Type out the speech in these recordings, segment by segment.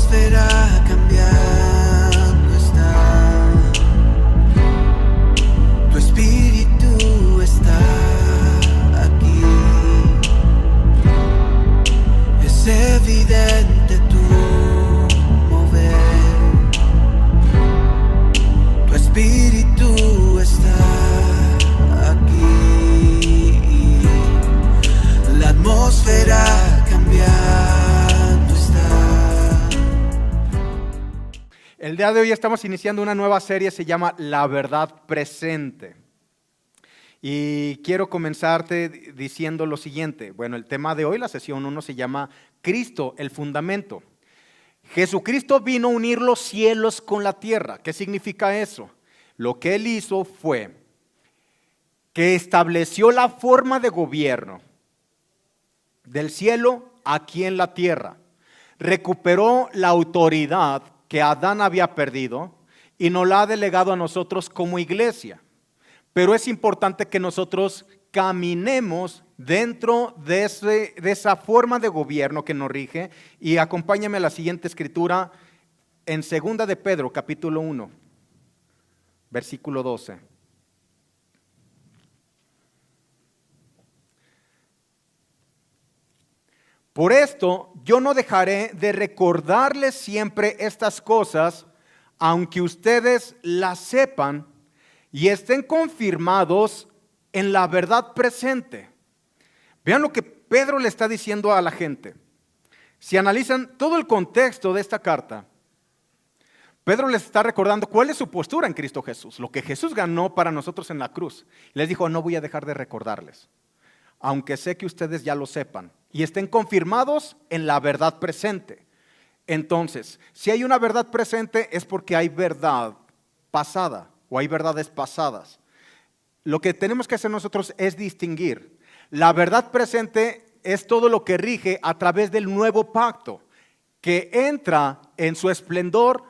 atmósfera cambiando está, tu espíritu está aquí, es evidente tu mover, tu espíritu está aquí, la atmósfera cambiando está. El día de hoy estamos iniciando una nueva serie, se llama La Verdad Presente. Y quiero comenzarte diciendo lo siguiente. Bueno, el tema de hoy, la sesión 1, se llama Cristo, el fundamento. Jesucristo vino a unir los cielos con la tierra. ¿Qué significa eso? Lo que Él hizo fue que estableció la forma de gobierno del cielo aquí en la tierra. Recuperó la autoridad que Adán había perdido y nos la ha delegado a nosotros como iglesia. Pero es importante que nosotros caminemos dentro de esa forma de gobierno que nos rige. Y acompáñame a la siguiente escritura en 2 de Pedro, capítulo 1, versículo 12. Por esto yo no dejaré de recordarles siempre estas cosas, aunque ustedes las sepan y estén confirmados en la verdad presente. Vean lo que Pedro le está diciendo a la gente. Si analizan todo el contexto de esta carta, Pedro les está recordando cuál es su postura en Cristo Jesús, lo que Jesús ganó para nosotros en la cruz. Les dijo, no voy a dejar de recordarles, aunque sé que ustedes ya lo sepan y estén confirmados en la verdad presente. Entonces, si hay una verdad presente es porque hay verdad pasada o hay verdades pasadas. Lo que tenemos que hacer nosotros es distinguir. La verdad presente es todo lo que rige a través del nuevo pacto, que entra en su esplendor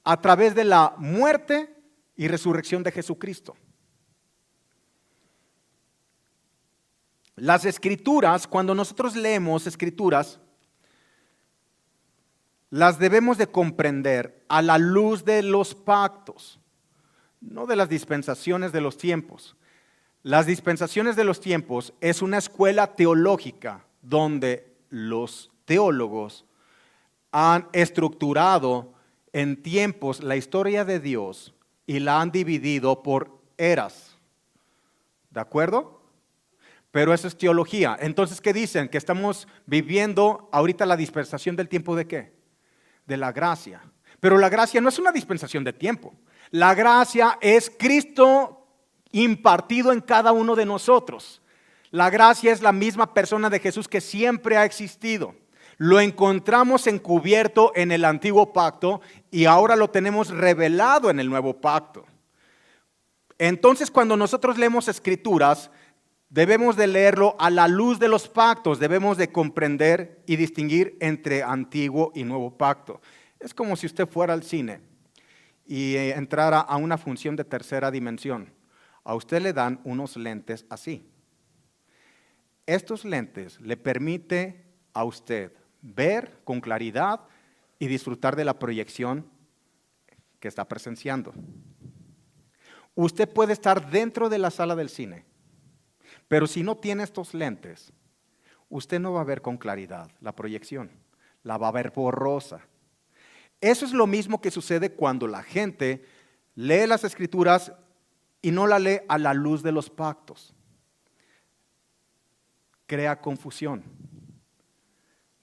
a través de la muerte y resurrección de Jesucristo. Las escrituras, cuando nosotros leemos escrituras, las debemos de comprender a la luz de los pactos, no de las dispensaciones de los tiempos. Las dispensaciones de los tiempos es una escuela teológica donde los teólogos han estructurado en tiempos la historia de Dios y la han dividido por eras. ¿De acuerdo? Pero eso es teología. Entonces, ¿qué dicen? Que estamos viviendo ahorita la dispensación del tiempo ¿de qué? De la gracia. Pero la gracia no es una dispensación de tiempo. La gracia es Cristo impartido en cada uno de nosotros. La gracia es la misma persona de Jesús que siempre ha existido. Lo encontramos encubierto en el antiguo pacto y ahora lo tenemos revelado en el nuevo pacto. Entonces, cuando nosotros leemos escrituras, debemos de leerlo a la luz de los pactos, debemos de comprender y distinguir entre antiguo y nuevo pacto. Es como si usted fuera al cine y entrara a una función de tercera dimensión. A usted le dan unos lentes así. Estos lentes le permiten a usted ver con claridad y disfrutar de la proyección que está presenciando. Usted puede estar dentro de la sala del cine, pero si no tiene estos lentes, usted no va a ver con claridad la proyección, la va a ver borrosa. Eso es lo mismo que sucede cuando la gente lee las escrituras y no la lee a la luz de los pactos. Crea confusión.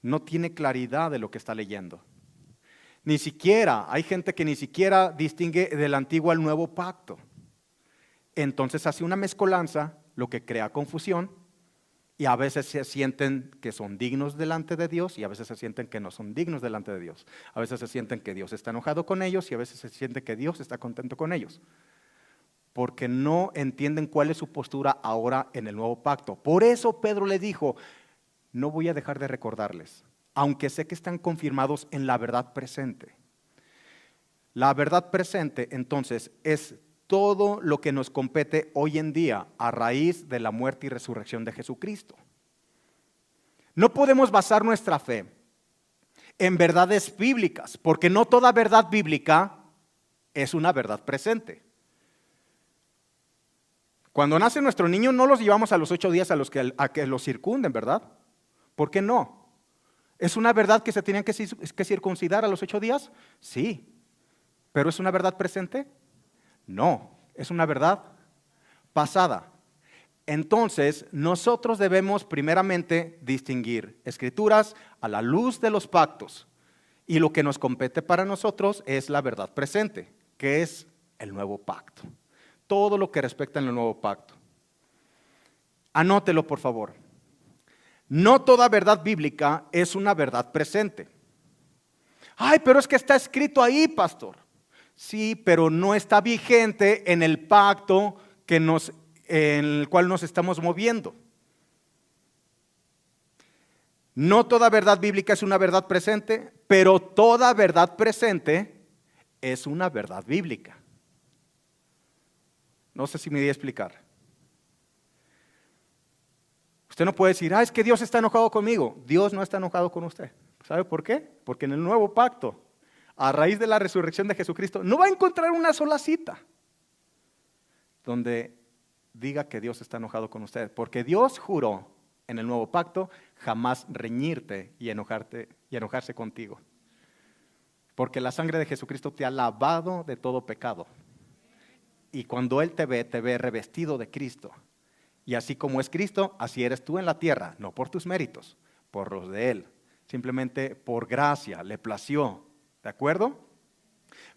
No tiene claridad de lo que está leyendo. Ni siquiera, hay gente que ni siquiera distingue del antiguo al nuevo pacto. Entonces hace una mezcolanza, lo que crea confusión, y a veces se sienten que son dignos delante de Dios y a veces se sienten que no son dignos delante de Dios. A veces se sienten que Dios está enojado con ellos y a veces se siente que Dios está contento con ellos. Porque no entienden cuál es su postura ahora en el nuevo pacto. Por eso Pedro le dijo, no voy a dejar de recordarles, aunque sé que están confirmados en la verdad presente. La verdad presente, entonces, es todo lo que nos compete hoy en día a raíz de la muerte y resurrección de Jesucristo. No podemos basar nuestra fe en verdades bíblicas, porque no toda verdad bíblica es una verdad presente. Cuando nace nuestro niño no los llevamos a los 8 días a que los circunden, ¿verdad? ¿Por qué no? ¿Es una verdad que se tenían que circuncidar a los 8 días? Sí. ¿Pero es una verdad presente? No, es una verdad pasada. Entonces, nosotros debemos primeramente distinguir escrituras a la luz de los pactos. Y lo que nos compete para nosotros es la verdad presente, que es el nuevo pacto. Todo lo que respecta en el nuevo pacto. Anótelo, por favor. No toda verdad bíblica es una verdad presente. Ay, pero es que está escrito ahí, pastor. Sí, pero no está vigente en el pacto en el cual nos estamos moviendo. No toda verdad bíblica es una verdad presente, pero toda verdad presente es una verdad bíblica. No sé si me di a explicar. Usted no puede decir, es que Dios está enojado conmigo. Dios no está enojado con usted. ¿Sabe por qué? Porque en el nuevo pacto, a raíz de la resurrección de Jesucristo, no va a encontrar una sola cita donde diga que Dios está enojado con usted. Porque Dios juró en el nuevo pacto jamás reñirte y enojarse contigo. Porque la sangre de Jesucristo te ha lavado de todo pecado. Y cuando Él te ve revestido de Cristo. Y así como es Cristo, así eres tú en la tierra, no por tus méritos, por los de Él. Simplemente por gracia, le plació. ¿De acuerdo?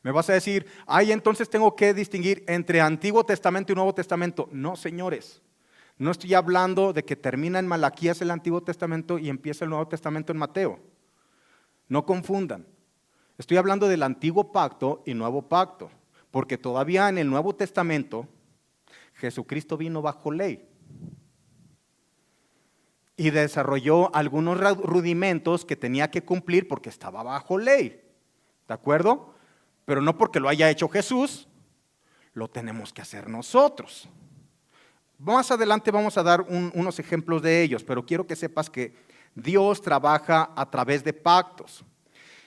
Me vas a decir, entonces tengo que distinguir entre Antiguo Testamento y Nuevo Testamento. No, señores. No estoy hablando de que termina en Malaquías el Antiguo Testamento y empieza el Nuevo Testamento en Mateo. No confundan. Estoy hablando del Antiguo Pacto y Nuevo Pacto. Porque todavía en el Nuevo Testamento, Jesucristo vino bajo ley. Y desarrolló algunos rudimentos que tenía que cumplir porque estaba bajo ley. ¿De acuerdo? Pero no porque lo haya hecho Jesús, lo tenemos que hacer nosotros. Más adelante vamos a dar unos ejemplos de ellos, pero quiero que sepas que Dios trabaja a través de pactos.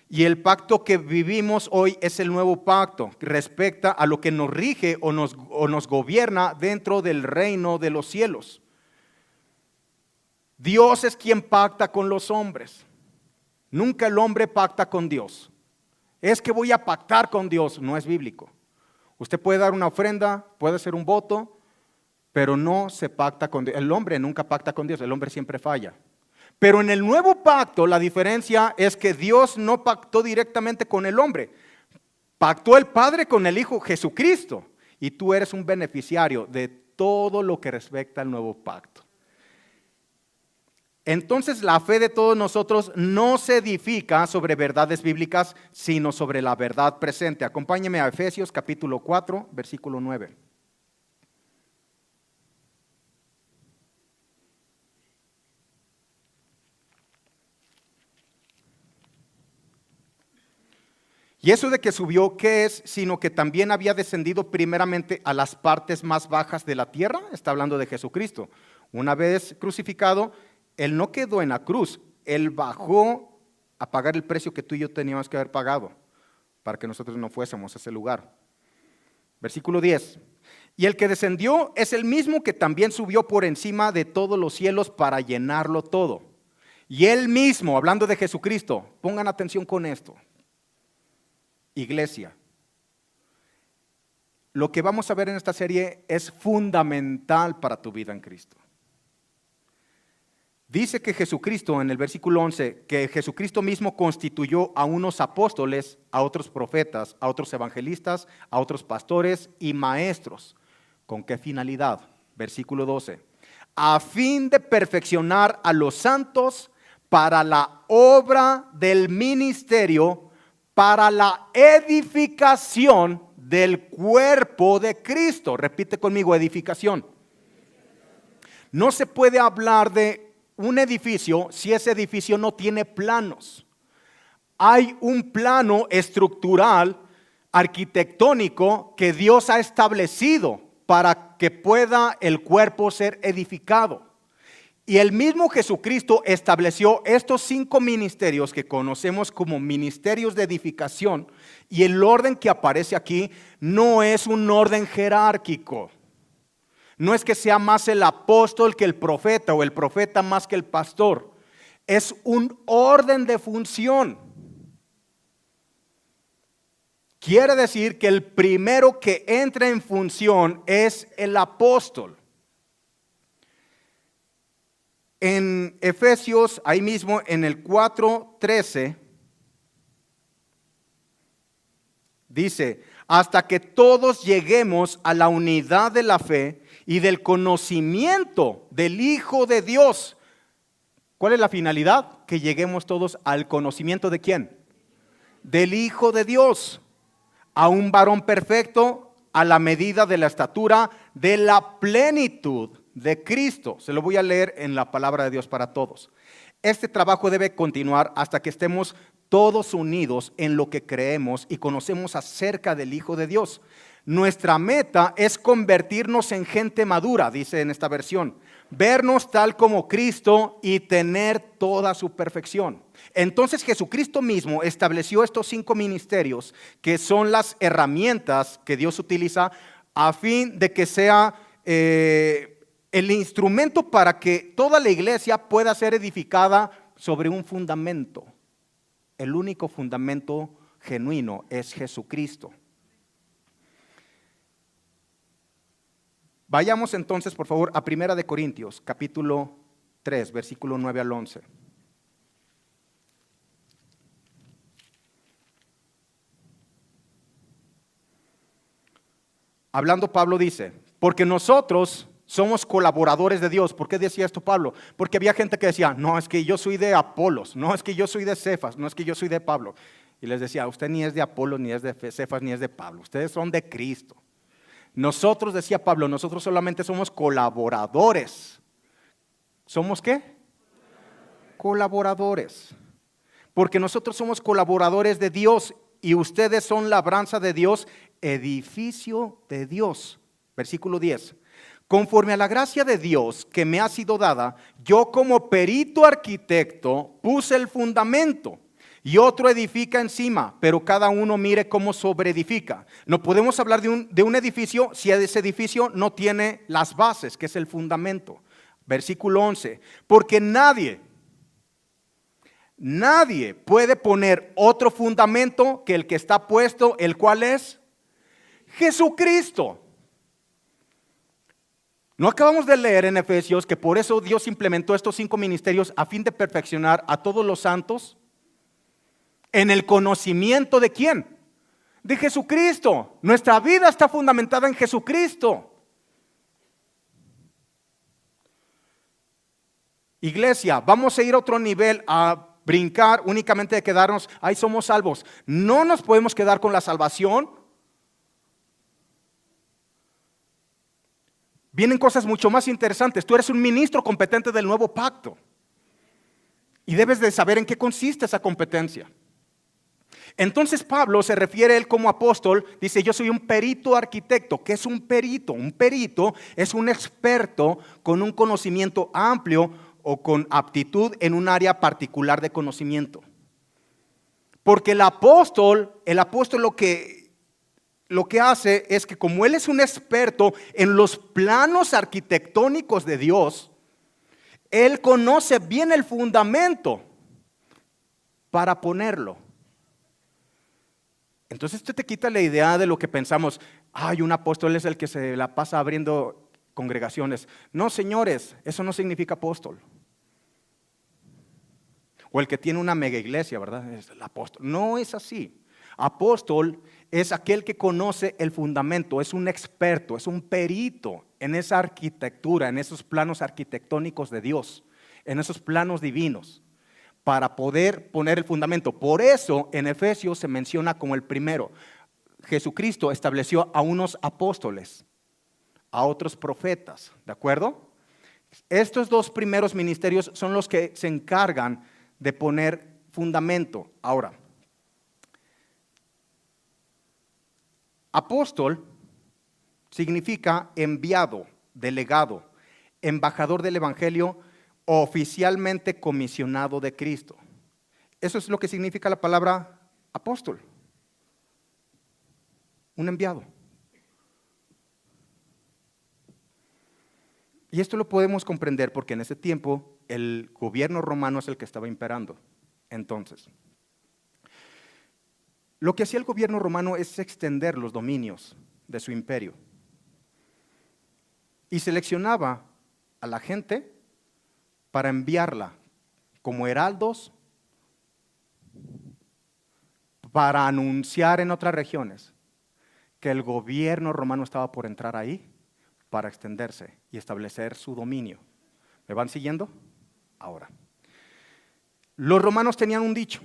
Y el pacto que vivimos hoy es el nuevo pacto, que respecta a lo que nos rige o nos gobierna dentro del reino de los cielos. Dios es quien pacta con los hombres. Nunca el hombre pacta con Dios. Es que voy a pactar con Dios, no es bíblico. Usted puede dar una ofrenda, puede hacer un voto, pero no se pacta con Dios. El hombre nunca pacta con Dios, el hombre siempre falla. Pero en el nuevo pacto la diferencia es que Dios no pactó directamente con el hombre. Pactó el Padre con el Hijo Jesucristo. Y tú eres un beneficiario de todo lo que respecta al nuevo pacto. Entonces la fe de todos nosotros no se edifica sobre verdades bíblicas, sino sobre la verdad presente. Acompáñeme a Efesios capítulo 4, versículo 9. Y eso de que subió, ¿qué es? Sino que también había descendido primeramente a las partes más bajas de la tierra. Está hablando de Jesucristo. Una vez crucificado, Él no quedó en la cruz. Él bajó a pagar el precio que tú y yo teníamos que haber pagado para que nosotros no fuésemos a ese lugar. Versículo 10. Y el que descendió es el mismo que también subió por encima de todos los cielos para llenarlo todo. Y Él mismo, hablando de Jesucristo, pongan atención con esto. Iglesia, lo que vamos a ver en esta serie es fundamental para tu vida en Cristo. Dice que Jesucristo, en el versículo 11, que Jesucristo mismo constituyó a unos apóstoles, a otros profetas, a otros evangelistas, a otros pastores y maestros. ¿Con qué finalidad? Versículo 12. A fin de perfeccionar a los santos para la obra del ministerio, para la edificación del cuerpo de Cristo. Repite conmigo, edificación. No se puede hablar de un edificio si ese edificio no tiene planos. Hay un plano estructural, arquitectónico, que Dios ha establecido para que pueda el cuerpo ser edificado. Y el mismo Jesucristo estableció estos 5 ministerios que conocemos como ministerios de edificación. Y el orden que aparece aquí no es un orden jerárquico. No es que sea más el apóstol que el profeta o el profeta más que el pastor. Es un orden de función. Quiere decir que el primero que entra en función es el apóstol. En Efesios, ahí mismo en el 4:13, dice, hasta que todos lleguemos a la unidad de la fe y del conocimiento del Hijo de Dios. ¿Cuál es la finalidad? Que lleguemos todos al conocimiento ¿de quién? Del Hijo de Dios, a un varón perfecto, a la medida de la estatura de la plenitud de Cristo. Se lo voy a leer en la palabra de Dios para todos. Este trabajo debe continuar hasta que estemos todos unidos en lo que creemos y conocemos acerca del Hijo de Dios. Nuestra meta es convertirnos en gente madura, dice en esta versión, vernos tal como Cristo y tener toda su perfección. Entonces Jesucristo mismo estableció estos 5 ministerios que son las herramientas que Dios utiliza a fin de que sea el instrumento para que toda la iglesia pueda ser edificada sobre un fundamento. El único fundamento genuino es Jesucristo. Vayamos entonces, por favor, a 1 Corintios, capítulo 3, versículo 9 al 11. Hablando Pablo dice, porque nosotros somos colaboradores de Dios. ¿Por qué decía esto Pablo? Porque había gente que decía, no, es que yo soy de Apolos, no, es que yo soy de Cefas, no, es que yo soy de Pablo. Y les decía, usted ni es de Apolos, ni es de Cefas, ni es de Pablo, ustedes son de Cristo. Nosotros, decía Pablo, nosotros solamente somos colaboradores. ¿Somos qué? Colaboradores. Porque nosotros somos colaboradores de Dios y ustedes son labranza de Dios, edificio de Dios. Versículo 10. Conforme a la gracia de Dios que me ha sido dada, yo como perito arquitecto puse el fundamento y otro edifica encima, pero cada uno mire cómo sobreedifica. No podemos hablar de un edificio si ese edificio no tiene las bases, que es el fundamento. Versículo 11, porque nadie puede poner otro fundamento que el que está puesto, el cual es Jesucristo. ¿No acabamos de leer en Efesios que por eso Dios implementó estos 5 ministerios a fin de perfeccionar a todos los santos? En el conocimiento ¿de quién? De Jesucristo. Nuestra vida está fundamentada en Jesucristo. Iglesia, vamos a ir a otro nivel, a brincar únicamente de quedarnos, ahí somos salvos. No nos podemos quedar con la salvación. Vienen cosas mucho más interesantes. Tú eres un ministro competente del nuevo pacto y debes de saber en qué consiste esa competencia. Entonces Pablo se refiere a él como apóstol, dice yo soy un perito arquitecto. ¿Qué es un perito? Un perito es un experto con un conocimiento amplio o con aptitud en un área particular de conocimiento. Porque el apóstol lo que hace es que como él es un experto en los planos arquitectónicos de Dios, él conoce bien el fundamento para ponerlo. Entonces esto te quita la idea de lo que pensamos, un apóstol es el que se la pasa abriendo congregaciones. No, señores, eso no significa apóstol. O el que tiene una mega iglesia, ¿verdad? Es el apóstol. No es así. Apóstol es aquel que conoce el fundamento, es un experto, es un perito en esa arquitectura, en esos planos arquitectónicos de Dios, en esos planos divinos, para poder poner el fundamento. Por eso en Efesios se menciona como el primero. Jesucristo estableció a unos apóstoles, a otros profetas, ¿de acuerdo? Estos 2 primeros ministerios son los que se encargan de poner fundamento. Ahora, apóstol significa enviado, delegado, embajador del evangelio oficialmente comisionado de Cristo. Eso es lo que significa la palabra apóstol. Un enviado. Y esto lo podemos comprender porque en ese tiempo el gobierno romano es el que estaba imperando. Entonces, lo que hacía el gobierno romano es extender los dominios de su imperio. Y seleccionaba a la gente para enviarla como heraldos para anunciar en otras regiones que el gobierno romano estaba por entrar ahí para extenderse y establecer su dominio. ¿Me van siguiendo? Ahora, los romanos tenían un dicho: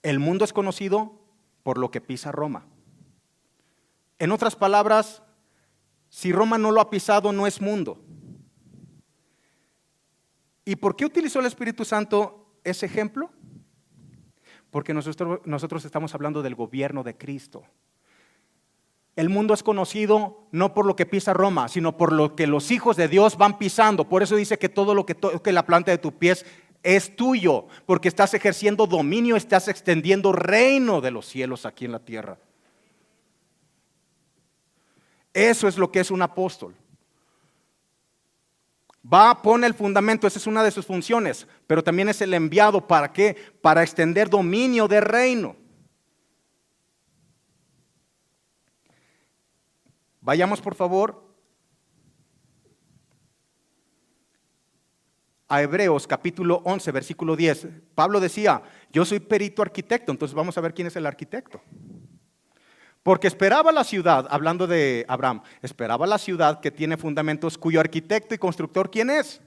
el mundo es conocido por lo que pisa Roma. En otras palabras, si Roma no lo ha pisado, no es mundo. ¿Y por qué utilizó el Espíritu Santo ese ejemplo? Porque nosotros estamos hablando del gobierno de Cristo. El mundo es conocido no por lo que pisa Roma, sino por lo que los hijos de Dios van pisando. Por eso dice que todo lo que toque la planta de tus pies es tuyo, porque estás ejerciendo dominio, estás extendiendo reino de los cielos aquí en la tierra. Eso es lo que es un apóstol. Pone el fundamento, esa es una de sus funciones, pero también es el enviado. ¿Para qué? Para extender dominio de reino. Vayamos por favor a Hebreos capítulo 11, versículo 10. Pablo decía, yo soy perito arquitecto, entonces vamos a ver quién es el arquitecto. Porque esperaba la ciudad, hablando de Abraham, esperaba la ciudad que tiene fundamentos, cuyo arquitecto y constructor, ¿quién es?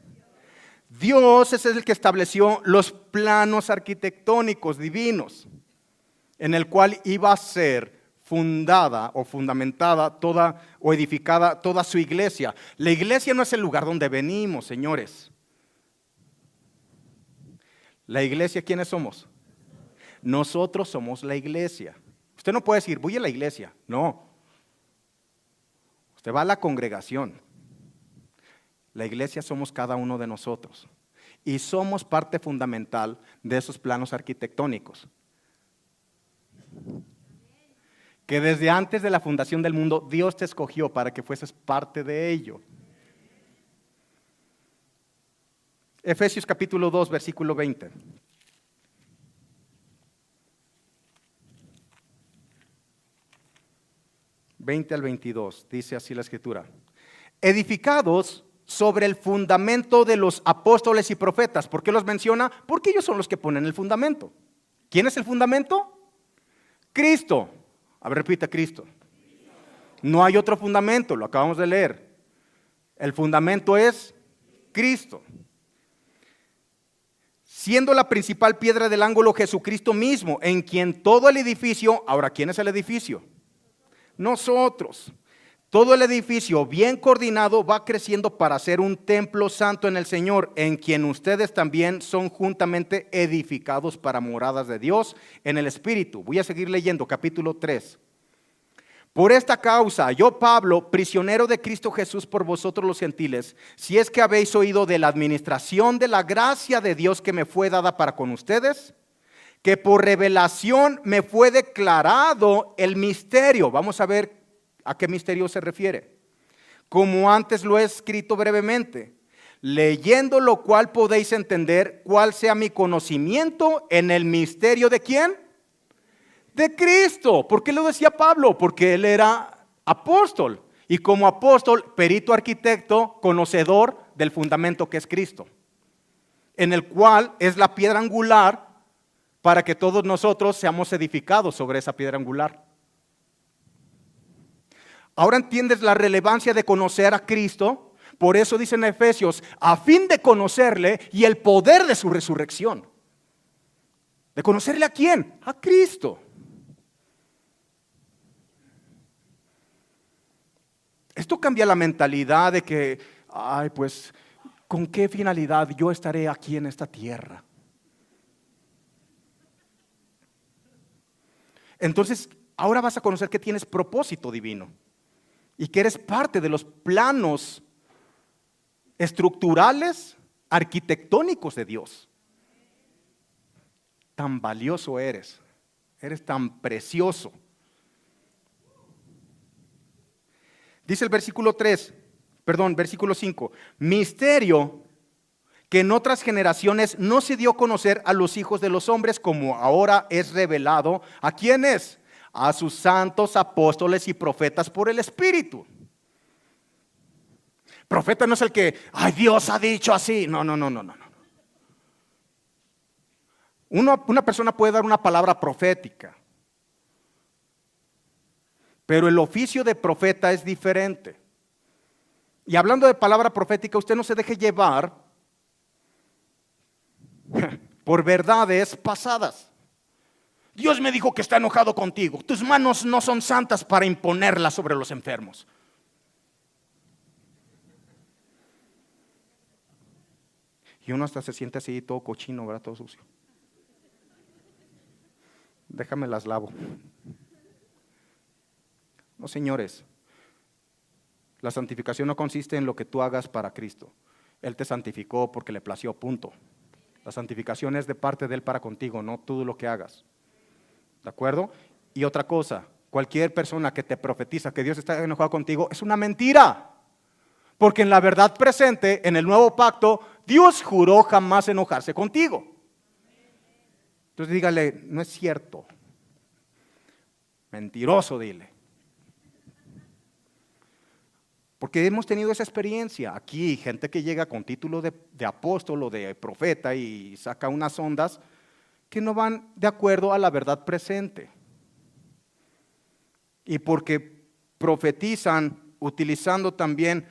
Dios es el que estableció los planos arquitectónicos divinos, en el cual iba a ser fundada o fundamentada toda o edificada toda su iglesia. La iglesia no es el lugar donde venimos, señores. La iglesia, ¿quiénes somos? Nosotros somos la iglesia. Usted no puede decir, voy a la iglesia. No. Usted va a la congregación. La iglesia somos cada uno de nosotros. Y somos parte fundamental de esos planos arquitectónicos. Que desde antes de la fundación del mundo, Dios te escogió para que fueses parte de ello. Efesios capítulo 2, versículo 20. Al 22, dice así la escritura. Edificados sobre el fundamento de los apóstoles y profetas. ¿Por qué los menciona? Porque ellos son los que ponen el fundamento. ¿Quién es el fundamento? Cristo. A ver, repita, Cristo. No hay otro fundamento, lo acabamos de leer. El fundamento es Cristo. Siendo la principal piedra del ángulo Jesucristo mismo, en quien todo el edificio, ahora, ¿quién es el edificio? Nosotros. Todo el edificio bien coordinado va creciendo para ser un templo santo en el Señor, en quien ustedes también son juntamente edificados para moradas de Dios en el Espíritu. Voy a seguir leyendo, capítulo 3. Por esta causa, yo Pablo, prisionero de Cristo Jesús por vosotros los gentiles, si es que habéis oído de la administración de la gracia de Dios que me fue dada para con ustedes, que por revelación me fue declarado el misterio. Vamos a ver a qué misterio se refiere. Como antes lo he escrito brevemente, leyendo lo cual podéis entender cuál sea mi conocimiento en el misterio ¿de quién? De Cristo. ¿Por qué lo decía Pablo? Porque él era apóstol. Y como apóstol, perito arquitecto, conocedor del fundamento que es Cristo, en el cual es la piedra angular para que todos nosotros seamos edificados sobre esa piedra angular. Ahora entiendes la relevancia de conocer a Cristo. Por eso dice en Efesios, a fin de conocerle y el poder de su resurrección. ¿De conocerle a quién? A Cristo. Esto cambia la mentalidad de que, ay, pues, ¿con qué finalidad yo estaré aquí en esta tierra? Entonces, ahora vas a conocer que tienes propósito divino y que eres parte de los planos estructurales, arquitectónicos de Dios. Tan valioso eres tan precioso. Dice el versículo 5, misterio que en otras generaciones no se dio a conocer a los hijos de los hombres, como ahora es revelado. ¿A quiénes? A sus santos apóstoles y profetas por el Espíritu. Profeta no es el que, ay, Dios ha dicho así. No. Una persona puede dar una palabra profética, pero el oficio de profeta es diferente. Y hablando de palabra profética, usted no se deje llevar por verdades pasadas. Dios me dijo que está enojado contigo. Tus manos no son santas para imponerlas sobre los enfermos. Y uno hasta se siente así todo cochino, ¿verdad? Todo sucio. Déjame las lavo. No, señores. La santificación no consiste en lo que tú hagas para Cristo. Él te santificó porque le plació, punto. La santificación es de parte de Él para contigo, no tú lo que hagas. ¿De acuerdo? Y otra cosa, cualquier persona que te profetiza que Dios está enojado contigo es una mentira. Porque en la verdad presente, en el nuevo pacto, Dios juró jamás enojarse contigo. Entonces dígale, no es cierto. Mentiroso, dile. Porque hemos tenido esa experiencia. Aquí, gente que llega con título de apóstol o de profeta y saca unas ondas que no van de acuerdo a la verdad presente. Y porque profetizan utilizando también,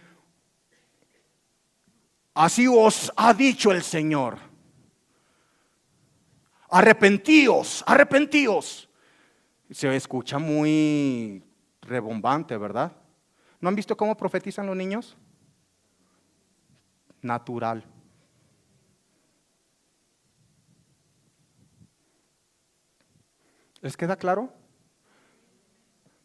así os ha dicho el Señor. Arrepentíos. Se escucha muy rebombante, ¿verdad? ¿No han visto cómo profetizan los niños? Natural. ¿Les queda claro?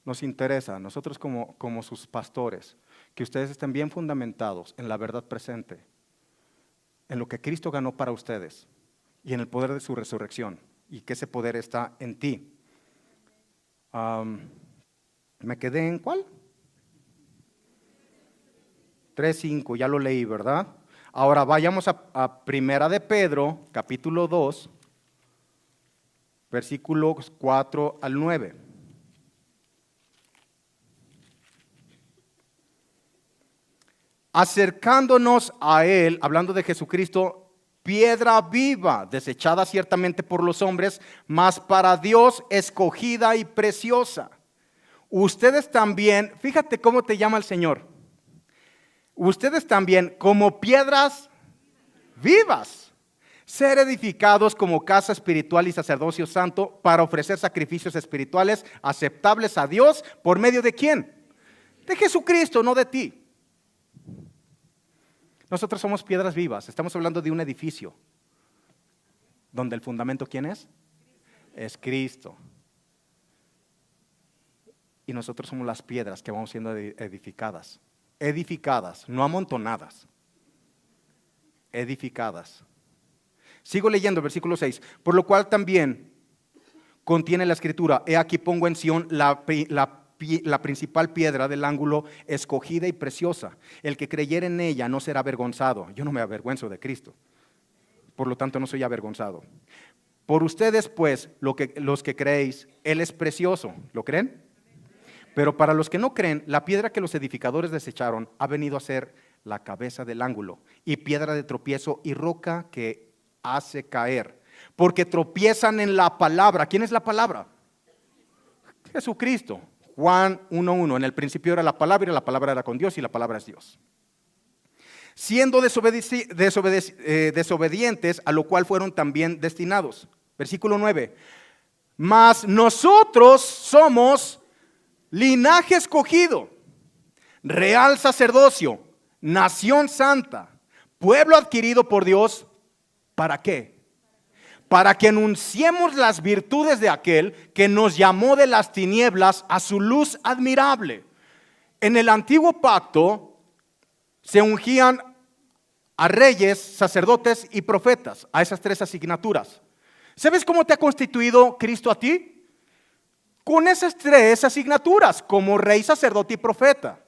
Nos interesa, nosotros como sus pastores, que ustedes estén bien fundamentados en la verdad presente, en lo que Cristo ganó para ustedes y en el poder de su resurrección, y que ese poder está en ti. ¿Me quedé en cuál? 3:5, ya lo leí, ¿verdad? Ahora vayamos a Primera de Pedro, capítulo 2, versículos 4 al 9. Acercándonos a Él, hablando de Jesucristo, piedra viva, desechada ciertamente por los hombres, mas para Dios escogida y preciosa. Ustedes también, fíjate cómo te llama el Señor. Ustedes también, como piedras vivas, ser edificados como casa espiritual y sacerdocio santo para ofrecer sacrificios espirituales aceptables a Dios. ¿Por medio de quién? De Jesucristo, no de ti. Nosotros somos piedras vivas. Estamos hablando de un edificio donde el fundamento, ¿quién es? Es Cristo. Y nosotros somos las piedras que vamos siendo edificadas. Edificadas, no amontonadas. Edificadas. Sigo leyendo, versículo 6. Por lo cual también contiene la escritura: he aquí pongo en Sión la principal piedra del ángulo, escogida y preciosa. El que creyere en ella no será avergonzado. Yo no me avergüenzo de Cristo, por lo tanto no soy avergonzado. Por ustedes pues, los que creéis, Él es precioso. ¿Lo creen? Pero para los que no creen, la piedra que los edificadores desecharon ha venido a ser la cabeza del ángulo, y piedra de tropiezo y roca que hace caer. Porque tropiezan en la palabra. ¿Quién es la palabra? Jesucristo. Juan 1:1. En el principio era la palabra, y la palabra era con Dios, y la palabra es Dios. Siendo desobedientes, a lo cual fueron también destinados. Versículo 9. Mas nosotros somos linaje escogido, real sacerdocio, nación santa, pueblo adquirido por Dios. ¿Para qué? Para que anunciemos las virtudes de aquel que nos llamó de las tinieblas a su luz admirable. En el antiguo pacto se ungían a reyes, sacerdotes y profetas, a esas 3 asignaturas. ¿Sabes cómo te ha constituido Cristo a ti? Con esas 3 asignaturas, como rey, sacerdote y profeta.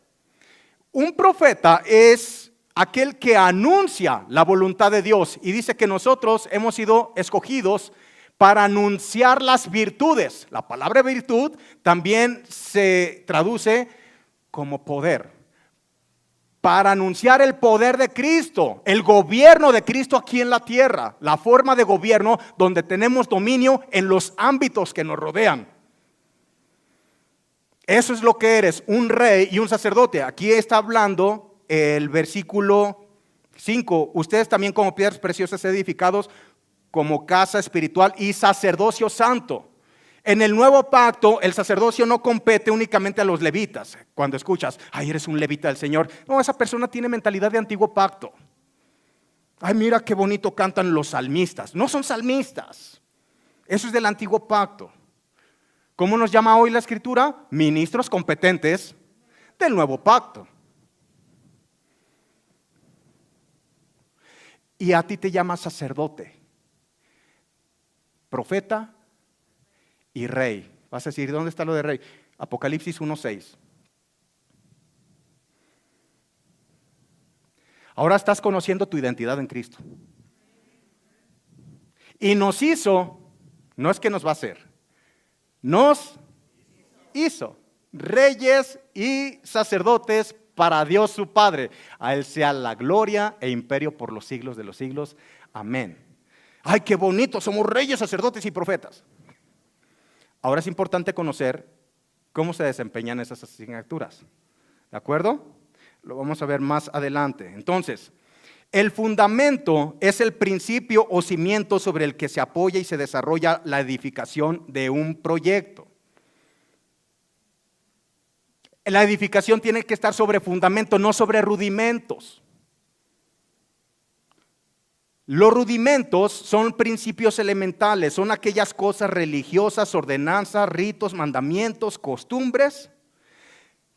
Un profeta es aquel que anuncia la voluntad de Dios y dice que nosotros hemos sido escogidos para anunciar las virtudes. La palabra virtud también se traduce como poder. Para anunciar el poder de Cristo, el gobierno de Cristo aquí en la tierra, la forma de gobierno donde tenemos dominio en los ámbitos que nos rodean. Eso es lo que eres, un rey y un sacerdote. Aquí está hablando el versículo 5. Ustedes también como piedras preciosas edificados como casa espiritual y sacerdocio santo. En el nuevo pacto, el sacerdocio no compete únicamente a los levitas. Cuando escuchas, ay, eres un levita del Señor. No, esa persona tiene mentalidad de antiguo pacto. Ay, mira qué bonito cantan los salmistas. No son salmistas. Eso es del antiguo pacto. ¿Cómo nos llama hoy la Escritura? Ministros competentes del nuevo pacto. Y a ti te llama sacerdote, profeta y rey. Vas a decir, ¿dónde está lo de rey? Apocalipsis 1:6. Ahora estás conociendo tu identidad en Cristo. Y nos hizo, no es que nos va a hacer, nos hizo reyes y sacerdotes para Dios su Padre. A Él sea la gloria e imperio por los siglos de los siglos. Amén. Ay, qué bonito, somos reyes, sacerdotes y profetas. Ahora es importante conocer cómo se desempeñan esas asignaturas. ¿De acuerdo? Lo vamos a ver más adelante. Entonces, el fundamento es el principio o cimiento sobre el que se apoya y se desarrolla la edificación de un proyecto. La edificación tiene que estar sobre fundamento, no sobre rudimentos. Los rudimentos son principios elementales, son aquellas cosas religiosas, ordenanzas, ritos, mandamientos, costumbres,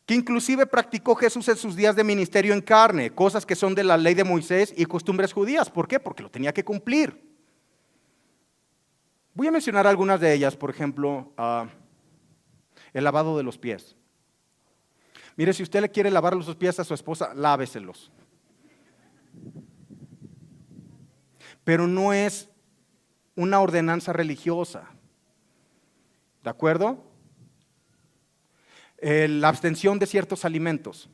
que inclusive practicó Jesús en sus días de ministerio en carne, cosas que son de la ley de Moisés y costumbres judías. ¿Por qué? Porque lo tenía que cumplir. Voy a mencionar algunas de ellas, por ejemplo, el lavado de los pies. Mire, si usted le quiere lavar los pies a su esposa, láveselos. Pero no es una ordenanza religiosa. ¿De acuerdo? La abstención de ciertos alimentos.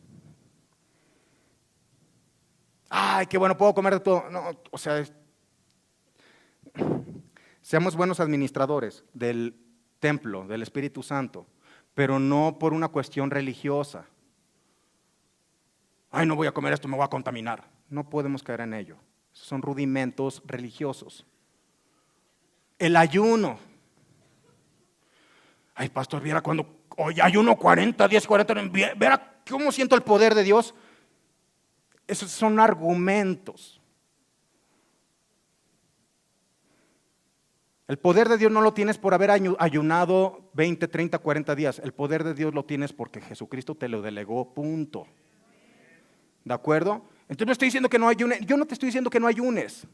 Ay, qué bueno, puedo comer de todo. No, o sea, seamos buenos administradores del templo, del Espíritu Santo, pero no por una cuestión religiosa. Ay, no voy a comer esto, me voy a contaminar. No podemos caer en ello. Son rudimentos religiosos. El ayuno. Ay, pastor, viera cuando hoy ayuno 40 días, 40 días, viera cómo siento el poder de Dios. Esos son argumentos. El poder de Dios no lo tienes por haber ayunado 20, 30, 40 días. El poder de Dios lo tienes porque Jesucristo te lo delegó, punto. ¿De acuerdo? Entonces no estoy diciendo que no ayunes. Yo no te estoy diciendo que no ayunes.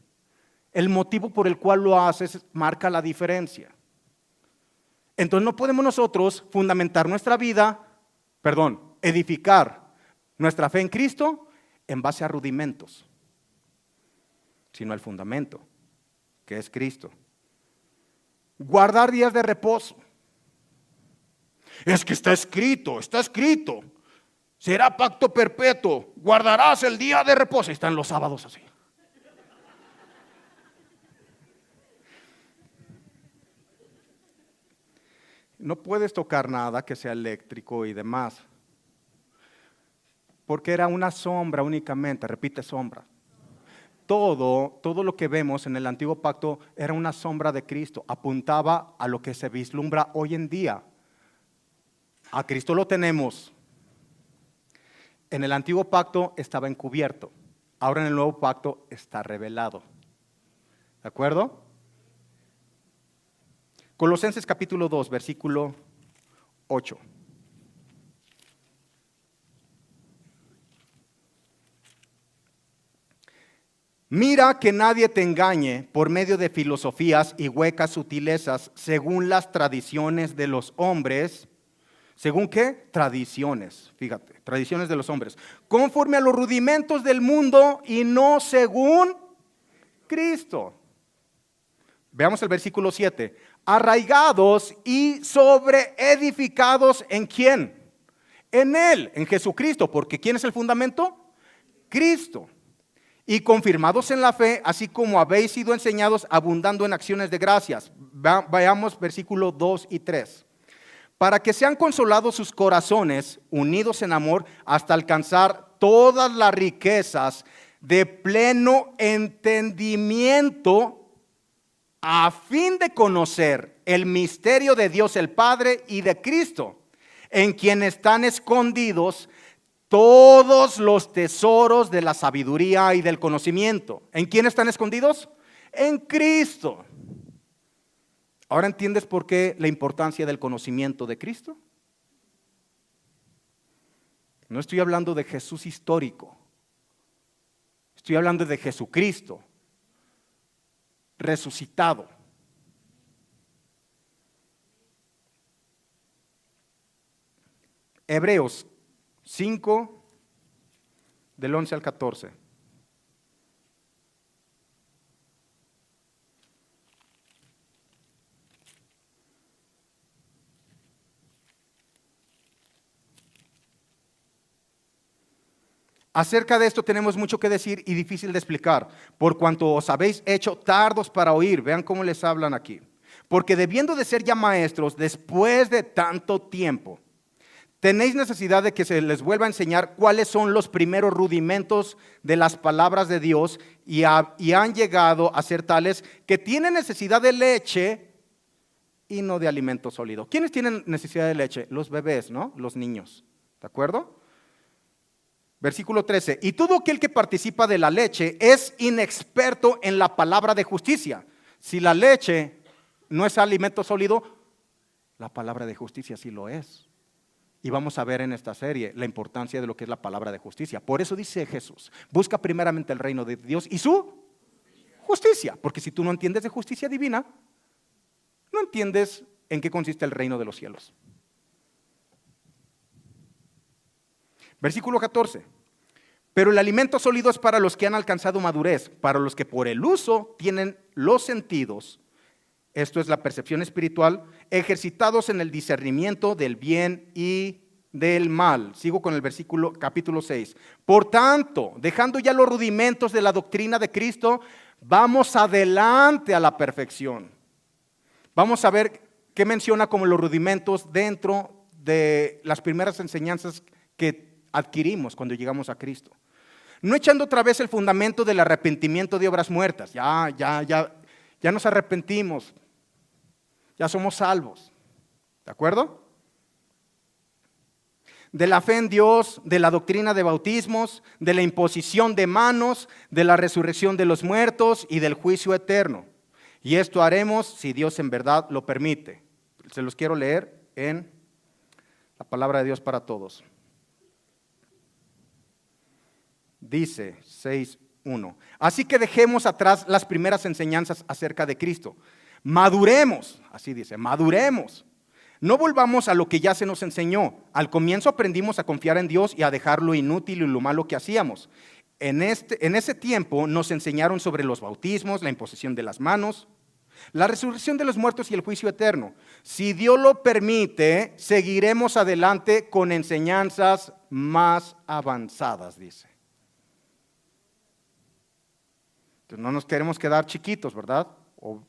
El motivo por el cual lo haces marca la diferencia. Entonces no podemos nosotros fundamentar nuestra vida, edificar nuestra fe en Cristo en base a rudimentos, sino al fundamento, que es Cristo. Guardar días de reposo. Es que está escrito. Será pacto perpetuo, guardarás el día de reposo. Están los sábados así. No puedes tocar nada que sea eléctrico y demás. Porque era una sombra únicamente, repite sombra. Todo lo que vemos en el antiguo pacto era una sombra de Cristo, apuntaba a lo que se vislumbra hoy en día. A Cristo lo tenemos. En el antiguo pacto estaba encubierto, ahora en el nuevo pacto está revelado. ¿De acuerdo? Colosenses capítulo 2, versículo 8. Mira que nadie te engañe por medio de filosofías y huecas sutilezas según las tradiciones de los hombres. ¿Según qué? Tradiciones, fíjate, tradiciones de los hombres. Conforme a los rudimentos del mundo y no según Cristo. Veamos el versículo 7. Arraigados y sobreedificados ¿en quién? En Él, en Jesucristo. Porque ¿quién es el fundamento? Cristo. Y confirmados en la fe, así como habéis sido enseñados, abundando en acciones de gracias. Veamos versículos 2 y 3. Para que sean consolados sus corazones, unidos en amor, hasta alcanzar todas las riquezas de pleno entendimiento, a fin de conocer el misterio de Dios el Padre y de Cristo, en quien están escondidos todos los tesoros de la sabiduría y del conocimiento. ¿En quién están escondidos? En Cristo. ¿Ahora entiendes por qué la importancia del conocimiento de Cristo? No estoy hablando de Jesús histórico. Estoy hablando de Jesucristo resucitado. Hebreos 5, del 11 al 14. Acerca de esto tenemos mucho que decir y difícil de explicar, por cuanto os habéis hecho tardos para oír. Vean cómo les hablan aquí. Porque debiendo de ser ya maestros, después de tanto tiempo, tenéis necesidad de que se les vuelva a enseñar cuáles son los primeros rudimentos de las palabras de Dios y han llegado a ser tales que tienen necesidad de leche y no de alimento sólido. ¿Quiénes tienen necesidad de leche? Los bebés, ¿no? Los niños. ¿De acuerdo? Versículo 13. Y todo aquel que participa de la leche es inexperto en la palabra de justicia. Si la leche no es alimento sólido, la palabra de justicia sí lo es. Y vamos a ver en esta serie la importancia de lo que es la palabra de justicia. Por eso dice Jesús, busca primeramente el reino de Dios y su justicia. Porque si tú no entiendes de justicia divina, no entiendes en qué consiste el reino de los cielos. Versículo 14. Pero el alimento sólido es para los que han alcanzado madurez, para los que por el uso tienen los sentidos, esto es la percepción espiritual, ejercitados en el discernimiento del bien y del mal. Sigo con el versículo, capítulo 6. Por tanto, dejando ya los rudimentos de la doctrina de Cristo, vamos adelante a la perfección. Vamos a ver qué menciona como los rudimentos dentro de las primeras enseñanzas que adquirimos cuando llegamos a Cristo. No echando otra vez el fundamento del arrepentimiento de obras muertas. Ya nos arrepentimos. Ya somos salvos. ¿De acuerdo? De la fe en Dios, de la doctrina de bautismos, de la imposición de manos, de la resurrección de los muertos y del juicio eterno. Y esto haremos si Dios en verdad lo permite. Se los quiero leer en la palabra de Dios para todos. Dice 6:1. Así que dejemos atrás las primeras enseñanzas acerca de Cristo. Maduremos, así dice, maduremos. No volvamos a lo que ya se nos enseñó. Al comienzo aprendimos a confiar en Dios y a dejar lo inútil y lo malo que hacíamos. En ese tiempo nos enseñaron sobre los bautismos, la imposición de las manos, la resurrección de los muertos y el juicio eterno. Si Dios lo permite, seguiremos adelante con enseñanzas más avanzadas, dice. No nos queremos quedar chiquitos, ¿verdad? O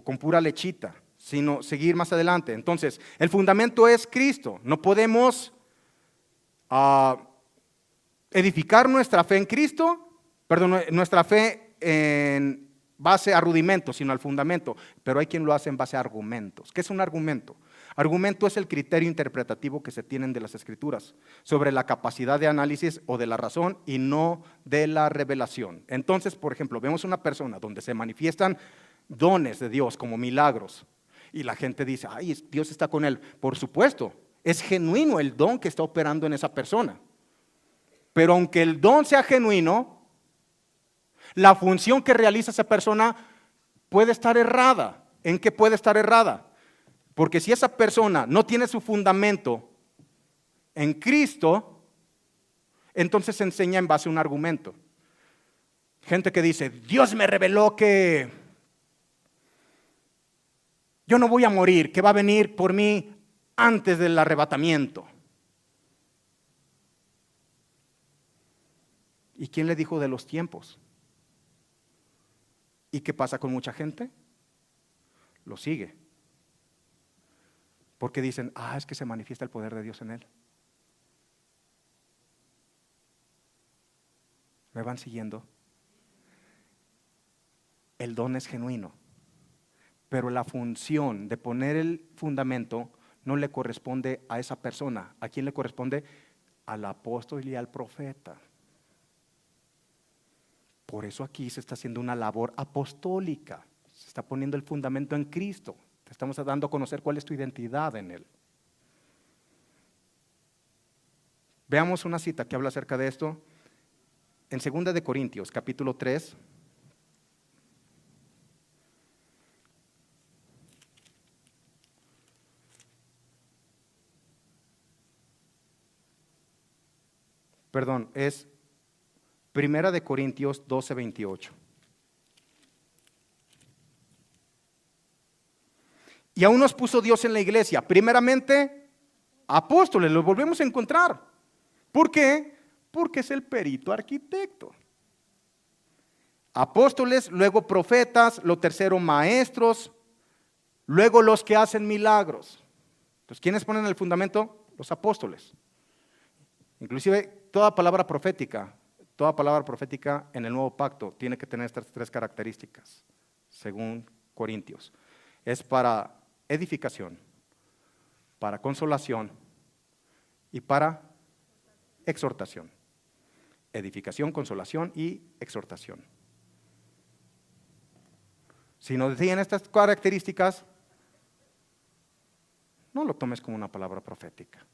con pura lechita, sino seguir más adelante. Entonces, el fundamento es Cristo. No podemos edificar nuestra fe en Cristo, nuestra fe en base a rudimentos, sino al fundamento. Pero hay quien lo hace en base a argumentos. ¿Qué es un argumento? Argumento es el criterio interpretativo que se tienen de las Escrituras sobre la capacidad de análisis o de la razón y no de la revelación. Entonces, por ejemplo, vemos una persona donde se manifiestan dones de Dios como milagros y la gente dice, ay, Dios está con él. Por supuesto, es genuino el don que está operando en esa persona. Pero aunque el don sea genuino, La función que realiza esa persona puede estar errada. ¿En qué puede estar errada? Porque si esa persona no tiene su fundamento en Cristo, entonces se enseña en base a un argumento. Gente que dice, Dios me reveló que yo no voy a morir, que va a venir por mí antes del arrebatamiento. ¿Y quién le dijo de los tiempos? ¿Y qué pasa con mucha gente? Lo sigue. Porque dicen, es que se manifiesta el poder de Dios en él. ¿Me van siguiendo? El don es genuino, pero la función de poner el fundamento no le corresponde a esa persona. ¿A quién le corresponde? Al apóstol y al profeta. Por eso aquí se está haciendo una labor apostólica. Se está poniendo el fundamento en Cristo. Te estamos dando a conocer cuál es tu identidad en Él. Veamos una cita que habla acerca de esto. En 2 de Corintios, capítulo 3. Perdón, es 1 de Corintios 12:28. Y aún nos puso Dios en la iglesia, primeramente apóstoles, los volvemos a encontrar. ¿Por qué? Porque es el perito arquitecto. Apóstoles, luego profetas, lo tercero maestros, luego los que hacen milagros. Entonces, ¿quiénes ponen el fundamento? Los apóstoles. Inclusive toda palabra profética en el nuevo pacto tiene que tener estas tres características, según Corintios. Es para edificación, para consolación y para exhortación. Edificación, consolación y exhortación. Si no decían estas características, no lo tomes como una palabra profética.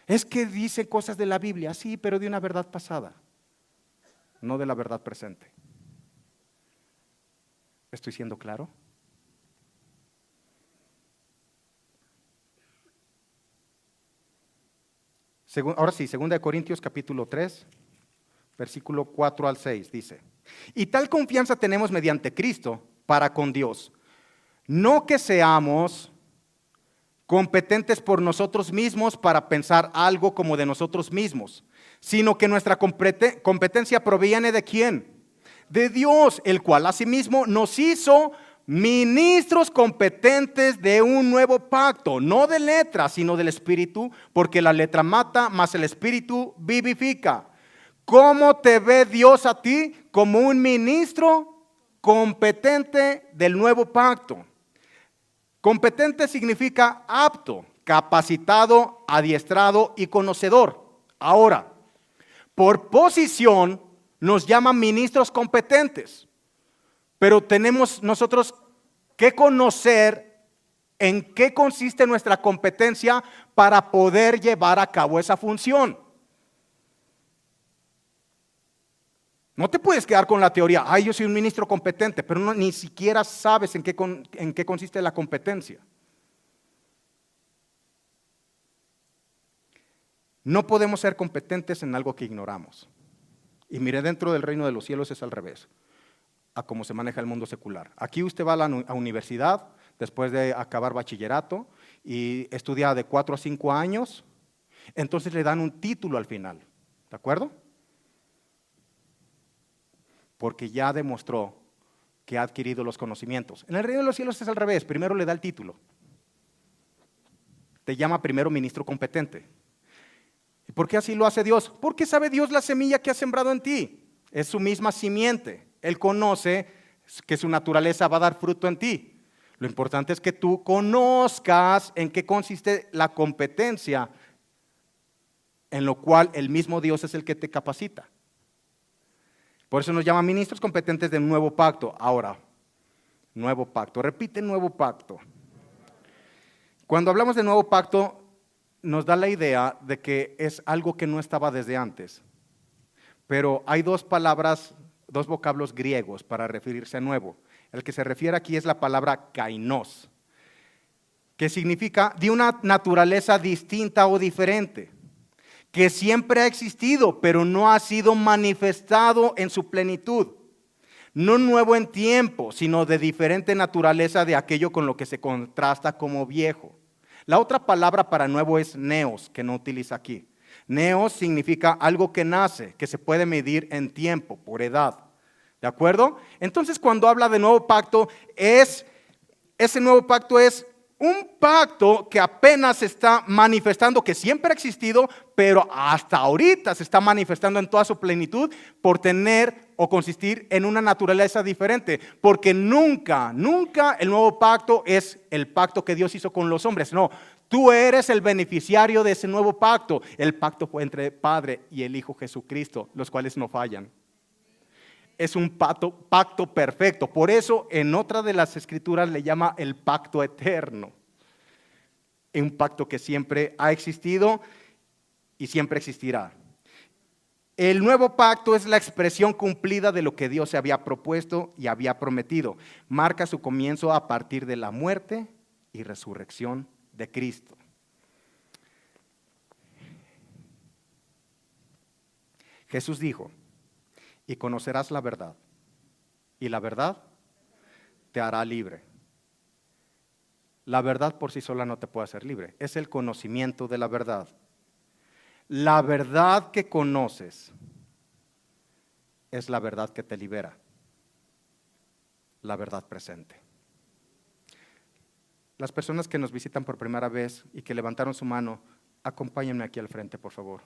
Es que dice cosas de la Biblia, sí, pero de una verdad pasada, no de la verdad presente. ¿Estoy siendo claro? Ahora sí, 2 de Corintios capítulo 3, versículo 4 al 6, dice: y tal confianza tenemos mediante Cristo para con Dios, no que seamos competentes por nosotros mismos para pensar algo como de nosotros mismos, sino que nuestra competencia proviene ¿de quién? De Dios, el cual asimismo nos hizo ministros competentes de un nuevo pacto, no de letra, sino del Espíritu, porque la letra mata, mas el Espíritu vivifica. ¿Cómo te ve Dios a ti? Como un ministro competente del nuevo pacto. Competente significa apto, capacitado, adiestrado y conocedor. Ahora, por posición nos llaman ministros competentes, pero tenemos nosotros que conocer en qué consiste nuestra competencia para poder llevar a cabo esa función. No te puedes quedar con la teoría, yo soy un ministro competente, pero ni siquiera sabes en qué consiste la competencia. No podemos ser competentes en algo que ignoramos. Y mire, dentro del reino de los cielos es al revés, a cómo se maneja el mundo secular. Aquí usted va a la universidad después de acabar bachillerato y estudia de 4 a 5 años, entonces le dan un título al final, ¿de acuerdo? Porque ya demostró que ha adquirido los conocimientos. En el reino de los cielos es al revés, primero le da el título. Te llama primero ministro competente. ¿Y por qué así lo hace Dios? Porque sabe Dios la semilla que ha sembrado en ti. Es su misma simiente. Él conoce que su naturaleza va a dar fruto en ti. Lo importante es que tú conozcas en qué consiste la competencia, en lo cual el mismo Dios es el que te capacita. Por eso nos llaman ministros competentes del nuevo pacto. Ahora, nuevo pacto. Repite nuevo pacto. Cuando hablamos de nuevo pacto, nos da la idea de que es algo que no estaba desde antes. Pero hay dos palabras dos vocablos griegos para referirse a nuevo. El que se refiere aquí es la palabra kainos, que significa de una naturaleza distinta o diferente, que siempre ha existido, pero no ha sido manifestado en su plenitud. No nuevo en tiempo, sino de diferente naturaleza de aquello con lo que se contrasta como viejo. La otra palabra para nuevo es neos, que no utiliza aquí. Neos significa algo que nace, que se puede medir en tiempo, por edad. ¿De acuerdo? Entonces, cuando habla de nuevo pacto, ese nuevo pacto es un pacto que apenas se está manifestando, que siempre ha existido, pero hasta ahorita se está manifestando en toda su plenitud por tener o consistir en una naturaleza diferente. Porque nunca el nuevo pacto es el pacto que Dios hizo con los hombres. No, tú eres el beneficiario de ese nuevo pacto. El pacto fue entre el Padre y el Hijo Jesucristo, los cuales no fallan. Es un pacto perfecto. Por eso en otra de las escrituras le llama el pacto eterno. Un pacto que siempre ha existido y siempre existirá. El nuevo pacto es la expresión cumplida de lo que Dios se había propuesto y había prometido. Marca su comienzo a partir de la muerte y resurrección de Cristo. Jesús dijo: y conocerás la verdad, y la verdad te hará libre. La verdad por sí sola no te puede hacer libre, es el conocimiento de la verdad. La verdad que conoces es la verdad que te libera, la verdad presente. Las personas que nos visitan por primera vez y que levantaron su mano, acompáñenme aquí al frente, por favor.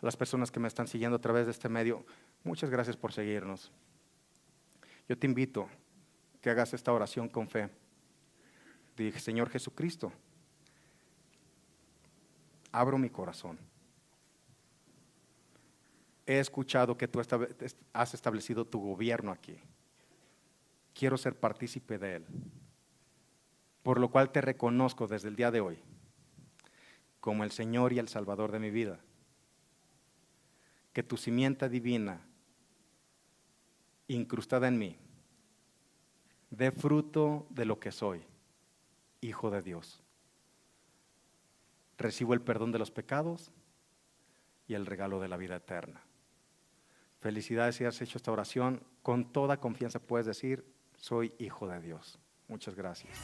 A las personas que me están siguiendo a través de este medio, muchas gracias por seguirnos. Yo te invito a que hagas esta oración con fe. Dije: Señor Jesucristo, abro mi corazón. He escuchado que tú has establecido tu gobierno aquí. Quiero ser partícipe de él, por lo cual te reconozco desde el día de hoy como el Señor y el Salvador de mi vida. Que tu simiente divina, incrustada en mí, dé fruto de lo que soy, hijo de Dios. Recibo el perdón de los pecados y el regalo de la vida eterna. Felicidades si has hecho esta oración. Con toda confianza puedes decir: soy hijo de Dios. Muchas gracias.